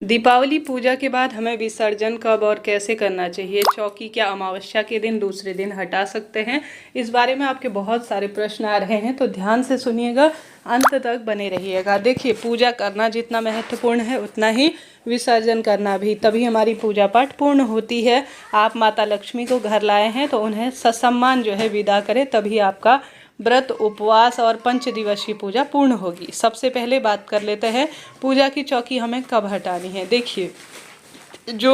दीपावली पूजा के बाद हमें विसर्जन कब और कैसे करना चाहिए? चौकी क्या अमावस्या के दिन दूसरे दिन हटा सकते हैं? इस बारे में आपके बहुत सारे प्रश्न आ रहे हैं, तो ध्यान से सुनिएगा, अंत तक बने रहिएगा। देखिए, पूजा करना जितना महत्वपूर्ण है उतना ही विसर्जन करना भी, तभी हमारी पूजा पाठ पूर्ण होती है। आप माता लक्ष्मी को घर लाए हैं तो उन्हें ससम्मान जो है विदा करें, तभी आपका व्रत, उपवास और 5 दिवसीय पूजा पूर्ण होगी। सबसे पहले बात कर लेते हैं पूजा की चौकी हमें कब हटानी है। देखिए, जो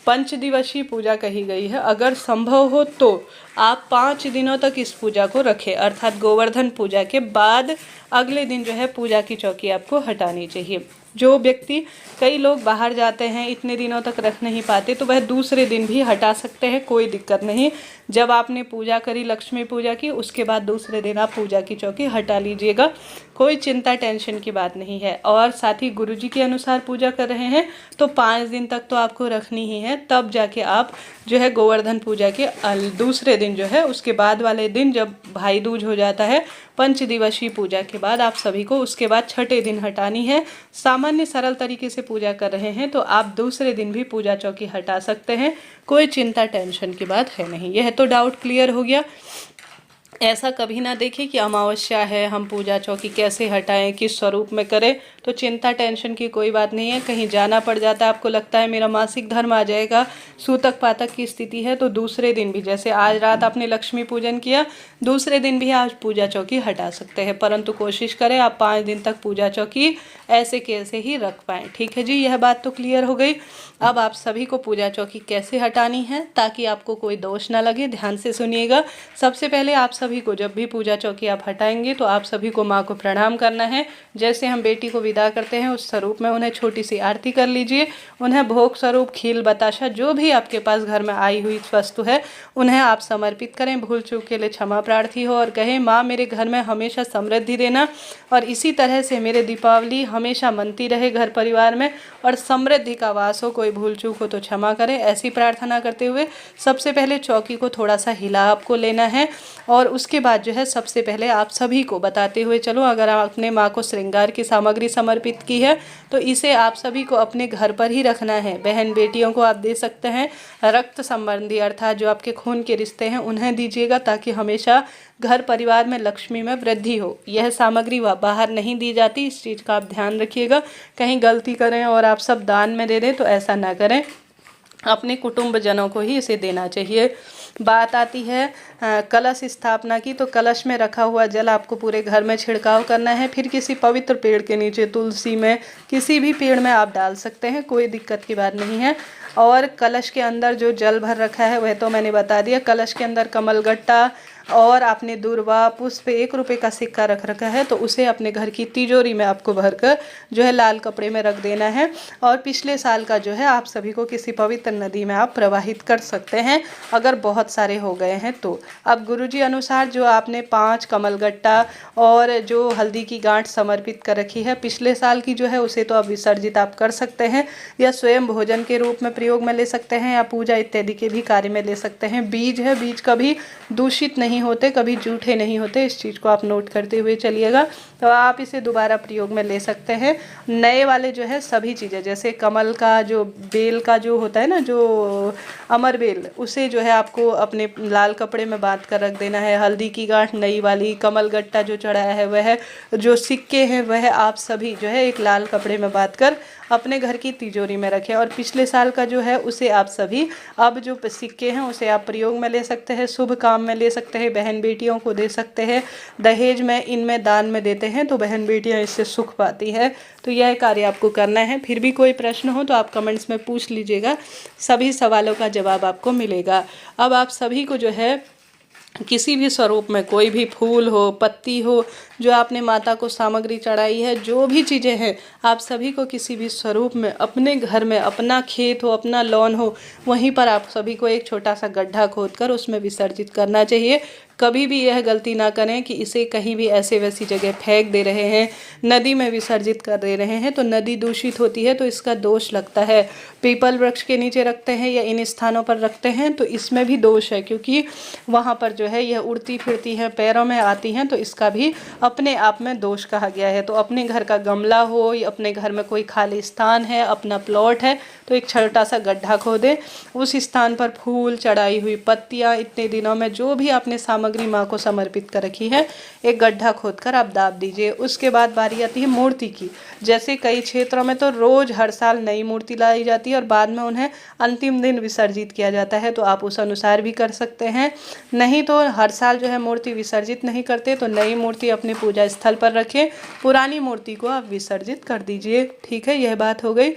5 दिवसीय पूजा कही गई है, अगर संभव हो तो आप 5 दिनों तक इस पूजा को रखें, अर्थात गोवर्धन पूजा के बाद अगले दिन जो है पूजा की चौकी आपको हटानी चाहिए। जो व्यक्ति, कई लोग बाहर जाते हैं, इतने दिनों तक रख नहीं पाते, तो वह दूसरे दिन भी हटा सकते हैं, कोई दिक्कत नहीं। जब आपने पूजा करी, लक्ष्मी पूजा की, उसके बाद दूसरे दिन आप पूजा की चौकी हटा लीजिएगा, कोई चिंता टेंशन की बात नहीं है। और साथ ही गुरुजी के अनुसार पूजा कर रहे हैं तो 5 दिन तक तो आपको रखनी ही है, तब जाके आप जो है गोवर्धन पूजा के दूसरे दिन जो है, उसके बाद वाले दिन जब भाई दूज हो जाता है, 5 दिवसीय पूजा के बाद आप सभी को उसके बाद छठे दिन हटानी है। सामान्य सरल तरीके से पूजा कर रहे हैं तो आप दूसरे दिन भी पूजा चौकी हटा सकते हैं, कोई चिंता टेंशन की बात है नहीं। यह तो डाउट क्लियर हो गया। ऐसा कभी ना देखें कि अमावस्या है, हम पूजा चौकी कैसे हटाएं, किस स्वरूप में करें, तो चिंता टेंशन की कोई बात नहीं है। कहीं जाना पड़ जाता है, आपको लगता है मेरा मासिक धर्म आ जाएगा, सूतक पातक की स्थिति है, तो दूसरे दिन भी, जैसे आज रात आपने लक्ष्मी पूजन किया, दूसरे दिन भी आज पूजा चौकी हटा सकते हैं, परंतु कोशिश करें आप 5 दिन तक पूजा चौकी ऐसे कैसे ही रख पाएँ। ठीक है जी, यह बात तो क्लियर हो गई। अब आप सभी को पूजा चौकी कैसे हटानी है ताकि आपको कोई दोष ना लगे, ध्यान से सुनिएगा। सबसे पहले आप सभी को, जब भी पूजा चौकी आप हटाएंगे तो आप सभी को माँ को प्रणाम करना है। जैसे हम बेटी को विदा करते हैं उस स्वरूप में उन्हें छोटी सी आरती कर लीजिए। उन्हें भोग स्वरूप खील, बताशा, जो भी आपके पास घर में आई हुई वस्तु है उन्हें आप समर्पित करें। भूल चूक के लिए क्षमा प्रार्थी हो और कहें, माँ मेरे घर में हमेशा समृद्धि देना और इसी तरह से मेरे दीपावली हमेशा मनती रहे घर परिवार में और समृद्धि का वास हो। कोई भूल चूक हो तो क्षमा करें। ऐसी प्रार्थना करते हुए सबसे पहले चौकी को थोड़ा सा हिला आपको लेना है और उसके बाद जो है सबसे पहले आप सभी को बताते हुए चलो, अगर आपने माँ को श्रृंगार की सामग्री समर्पित की है तो इसे आप सभी को अपने घर पर ही रखना है। बहन बेटियों को आप दे सकते हैं, रक्त संबंधी अर्थात जो आपके खून के रिश्ते हैं उन्हें दीजिएगा, ताकि हमेशा घर परिवार में लक्ष्मी में वृद्धि हो। यह सामग्री बाहर नहीं दी जाती, इस चीज़ का आप ध्यान रखिएगा। कहीं गलती करें और आप सब दान में दे दें तो ऐसा ना करें, अपने कुटुंबजनों को ही इसे देना चाहिए। बात आती है कलश स्थापना की, तो कलश में रखा हुआ जल आपको पूरे घर में छिड़काव करना है, फिर किसी पवित्र पेड़ के नीचे, तुलसी में, किसी भी पेड़ में आप डाल सकते हैं, कोई दिक्कत की बात नहीं है। और कलश के अंदर जो जल भर रखा है वह तो मैंने बता दिया। कलश के अंदर कमलगट्टा और आपने दूर्वा, पुष्प, 1 रुपये का सिक्का रख रखा है तो उसे अपने घर की तिजोरी में आपको भरकर जो है लाल कपड़े में रख देना है। और पिछले साल का जो है आप सभी को किसी पवित्र नदी में आप प्रवाहित कर सकते हैं, अगर बहुत सारे हो गए हैं तो। अब गुरुजी अनुसार जो आपने 5 कमलगट्टा और जो हल्दी की गांठ समर्पित कर रखी है पिछले साल की जो है, उसे तो अब विसर्जित आप कर सकते हैं, या स्वयं भोजन के रूप में प्रयोग में ले सकते हैं, या पूजा इत्यादि के भी कार्य में ले सकते हैं। बीज है, बीज कभी दूषित नहीं होते, कभी जूठे नहीं होते, इस चीज़ को आप नोट करते हुए चलिएगा, तो आप इसे दोबारा प्रयोग में ले सकते हैं। नए वाले जो है सभी चीज़ें, जैसे कमल का जो बेल का जो होता है ना, जो अमर बेल, उसे जो है आपको अपने लाल कपड़े में बांध कर रख देना है। हल्दी की गांठ नई वाली, कमल गट्टा जो चढ़ाया है वह, जो सिक्के हैं वह आप सभी जो है एक लाल कपड़े में बांध कर अपने घर की तिजोरी में रखें। और पिछले साल का जो है उसे आप सभी, अब जो सिक्के हैं उसे आप प्रयोग में ले सकते हैं, शुभ काम में ले सकते हैं, बहन बेटियों को दे सकते हैं, दहेज में, इनमें दान में देते हैं तो बहन बेटियां इससे सुख पाती है। तो यह कार्य आपको करना है। फिर भी कोई प्रश्न हो तो आप कमेंट्स में पूछ लीजिएगा, सभी सवालों का जवाब आपको मिलेगा। अब आप सभी को जो है किसी भी स्वरूप में, कोई भी फूल हो, पत्ती हो, जो आपने माता को सामग्री चढ़ाई है, जो भी चीज़ें हैं, आप सभी को किसी भी स्वरूप में अपने घर में, अपना खेत हो, अपना लॉन हो, वहीं पर आप सभी को एक छोटा सा गड्ढा खोदकर उसमें विसर्जित करना चाहिए। कभी भी यह गलती ना करें कि इसे कहीं भी ऐसे वैसी जगह फेंक दे रहे हैं, नदी में विसर्जित कर दे रहे हैं तो नदी दूषित होती है, तो इसका दोष लगता है। पीपल वृक्ष के नीचे रखते हैं या इन स्थानों पर रखते हैं तो इसमें भी दोष है, क्योंकि वहाँ पर जो है यह उड़ती फिरती हैं, पैरों में आती हैं, तो इसका भी अपने आप में दोष कहा गया है। तो अपने घर का गमला हो या अपने घर में कोई खाली स्थान है, अपना प्लॉट है, तो एक छोटा सा गड्ढा खोदें, उस स्थान पर फूल, चढ़ाई हुई पत्तियाँ, इतने दिनों में जो भी आपने सामग्री माँ को समर्पित कर रखी है, एक गड्ढा खोदकर आप दाब दीजिए। उसके बाद बारी आती है मूर्ति की। जैसे कई क्षेत्रों में तो रोज हर साल नई मूर्ति लाई जाती है और बाद में उन्हें अंतिम दिन विसर्जित किया जाता है, तो आप उस अनुसार भी कर सकते हैं। नहीं तो हर साल जो है मूर्ति विसर्जित नहीं करते तो नई मूर्ति अपने पूजा स्थल पर रखें, पुरानी मूर्ति को आप विसर्जित कर दीजिए। ठीक है, यह बात हो गई।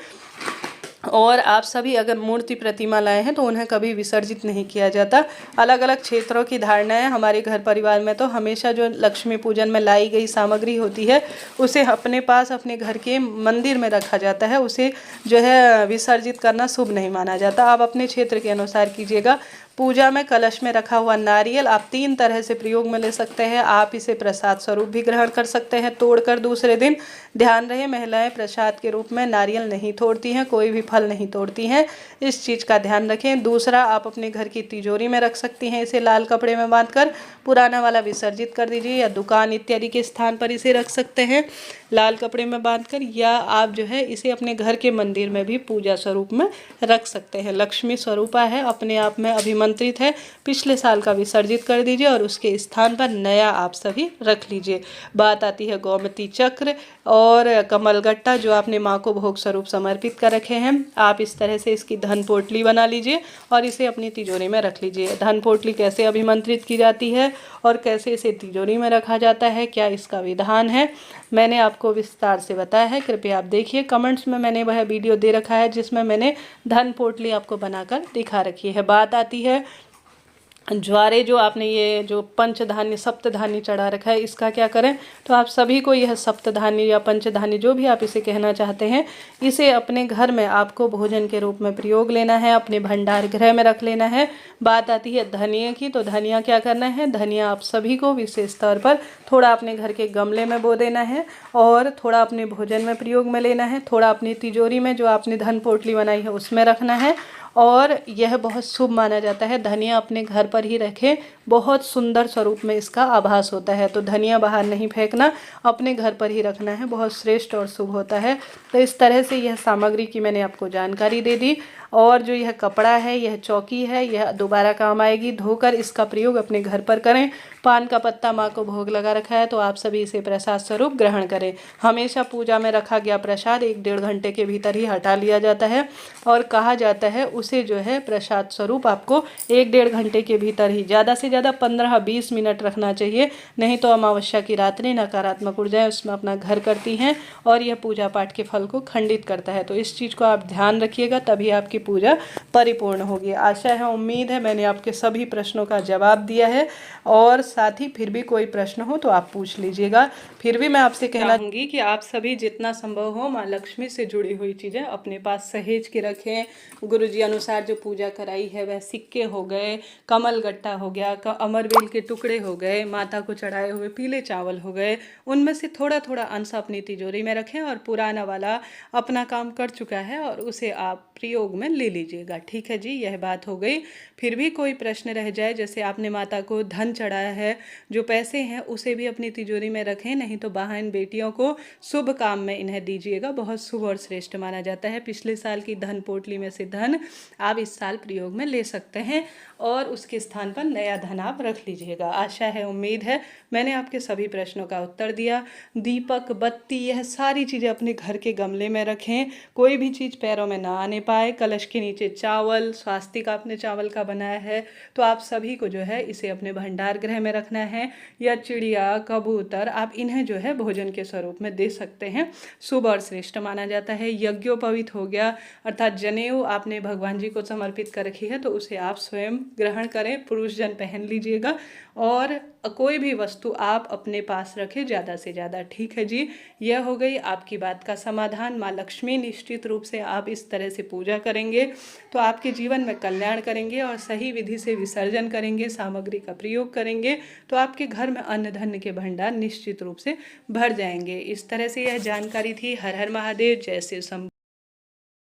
और आप सभी अगर मूर्ति प्रतिमा लाए हैं तो उन्हें कभी विसर्जित नहीं किया जाता। अलग अलग क्षेत्रों की धारणाएं। हमारे घर परिवार में तो हमेशा जो लक्ष्मी पूजन में लाई गई सामग्री होती है उसे अपने पास अपने घर के मंदिर में रखा जाता है, उसे जो है विसर्जित करना शुभ नहीं माना जाता। आप अपने क्षेत्र के अनुसार कीजिएगा। पूजा में कलश में रखा हुआ नारियल आप 3 तरह से प्रयोग में ले सकते हैं। आप इसे प्रसाद स्वरूप भी ग्रहण कर सकते हैं तोड़कर दूसरे दिन। ध्यान रहे, महिलाएं प्रसाद के रूप में नारियल नहीं तोड़ती हैं, कोई भी फल नहीं तोड़ती हैं, इस चीज़ का ध्यान रखें। दूसरा, आप अपने घर की तिजोरी में रख सकती हैं, इसे लाल कपड़े में बांधकर पुराना वाला विसर्जित कर दीजिए, या दुकान इत्यादि के स्थान पर इसे रख सकते हैं लाल कपड़े में बांधकर, या आप जो है इसे अपने घर के मंदिर में भी पूजा स्वरूप में रख सकते हैं। लक्ष्मी स्वरूपा है, अपने आप में अभिमंत्रित है, पिछले साल का विसर्जित कर दीजिए और उसके स्थान पर नया आप सभी रख लीजिए। बात आती है गोमती चक्र और कमलगट्टा जो आपने माँ को भोग स्वरूप समर्पित कर रखे हैं। आप इस तरह से इसकी धन पोटली बना लीजिए और इसे अपनी तिजोरी में रख लीजिए। धन पोटली कैसे अभिमंत्रित की जाती है और कैसे इसे तिजोरी में रखा जाता है, क्या इसका विधान है, मैंने आपको विस्तार से बताया है। कृपया आप देखिए, कमेंट्स में मैंने वह वीडियो दे रखा है जिसमें मैंने धन पोटली आपको बनाकर दिखा रखी है। बात आती है ज्वारे, जो आपने ये जो पंचधान्य सप्तधान्य चढ़ा रखा है, इसका क्या करें। तो आप सभी को यह सप्तधान्य या पंचधान्य जो भी आप इसे कहना चाहते हैं, इसे अपने घर में आपको भोजन के रूप में प्रयोग लेना है, अपने भंडार गृह में रख लेना है। बात आती है धनिया की, तो धनिया क्या करना है, धनिया आप सभी को विशेष तौर पर थोड़ा अपने घर के गमले में बो देना है और थोड़ा अपने भोजन में प्रयोग में लेना है, थोड़ा अपनी तिजोरी में जो आपने धन पोटली बनाई है उसमें रखना है। और यह बहुत शुभ माना जाता है। धनिया अपने घर पर ही रखें, बहुत सुंदर स्वरूप में इसका आभास होता है। तो धनिया बाहर नहीं फेंकना, अपने घर पर ही रखना है, बहुत श्रेष्ठ और शुभ होता है। तो इस तरह से यह सामग्री की मैंने आपको जानकारी दे दी। और जो यह कपड़ा है, यह चौकी है, यह दोबारा काम आएगी, धोकर इसका प्रयोग अपने घर पर करें। पान का पत्ता माँ को भोग लगा रखा है तो आप सभी इसे प्रसाद स्वरूप ग्रहण करें। हमेशा पूजा में रखा गया प्रसाद 1-1.5 घंटे के भीतर ही हटा लिया जाता है और कहा जाता है उसे जो है प्रसाद स्वरूप आपको 1-1.5 घंटे के भीतर ही, ज़्यादा से ज़्यादा 15-20 मिनट रखना चाहिए, नहीं तो अमावस्या की रात्रि नकारात्मक ऊर्जाएं उसमें अपना घर करती हैं और यह पूजा पाठ के फल को खंडित करता है। तो इस चीज़ को आप ध्यान रखिएगा, तभी आपकी पूजा परिपूर्ण होगी। आशा है, उम्मीद है मैंने आपके सभी प्रश्नों का जवाब दिया है। और साथ ही फिर भी कोई प्रश्न हो तो आप पूछ लीजिएगा। फिर भी मैं आपसे कहना चाहूँगी कि आप सभी जितना संभव हो माँ लक्ष्मी से जुड़ी हुई चीज़ें अपने पास सहेज के रखें। गुरुजी अनुसार जो पूजा कराई है वह सिक्के हो गए, कमल गट्टा हो गया, अमरबेल के टुकड़े हो गए, माता को चढ़ाए हुए पीले चावल हो गए, उनमें से थोड़ा थोड़ा अंश अपनी तिजोरी में रखें और पुराना वाला अपना काम कर चुका है और उसे आप प्रयोग में ले लीजिएगा। ठीक है जी, यह बात हो गई। फिर भी कोई प्रश्न रह जाए, जैसे आपने माता को धन चढ़ाया है, जो पैसे हैं उसे भी अपनी तिजोरी में रखें, नहीं तो बहन बेटियों को शुभ काम में इन्हें दीजिएगा, बहुत शुभ और श्रेष्ठ माना जाता है। पिछले साल की धन पोटली में से धन आप इस साल प्रयोग में ले सकते हैं और उसके स्थान पर नया धन आप रख लीजिएगा। आशा है, उम्मीद है मैंने आपके सभी प्रश्नों का उत्तर दिया। दीपक, बत्ती, यह सारी चीज़ें अपने घर के गमले में रखें, कोई भी चीज़ पैरों में ना आने पाए। कलश के नीचे चावल, स्वास्तिक आपने चावल का बनाया है तो आप सभी को जो है इसे अपने भंडार गृह में रखना है, या चिड़िया, कबूतर, आप इन्हें जो है भोजन के स्वरूप में दे सकते हैं, शुभ और श्रेष्ठ माना जाता है। यज्ञोपवीत हो गया, अर्थात जनेऊ आपने भगवान जी को समर्पित कर रखी है तो उसे आप स्वयं ग्रहण करें, पुरुष जन पहन लीजिएगा। और कोई भी वस्तु आप अपने पास रखें ज़्यादा से ज़्यादा। ठीक है जी, यह हो गई आपकी बात का समाधान। माँ लक्ष्मी निश्चित रूप से आप इस तरह से पूजा करेंगे तो आपके जीवन में कल्याण करेंगे, और सही विधि से विसर्जन करेंगे, सामग्री का प्रयोग करेंगे तो आपके घर में अन्न धन के भंडार निश्चित रूप से भर जाएंगे। इस तरह से यह जानकारी थी। हर हर महादेव, जय शिव शंभू।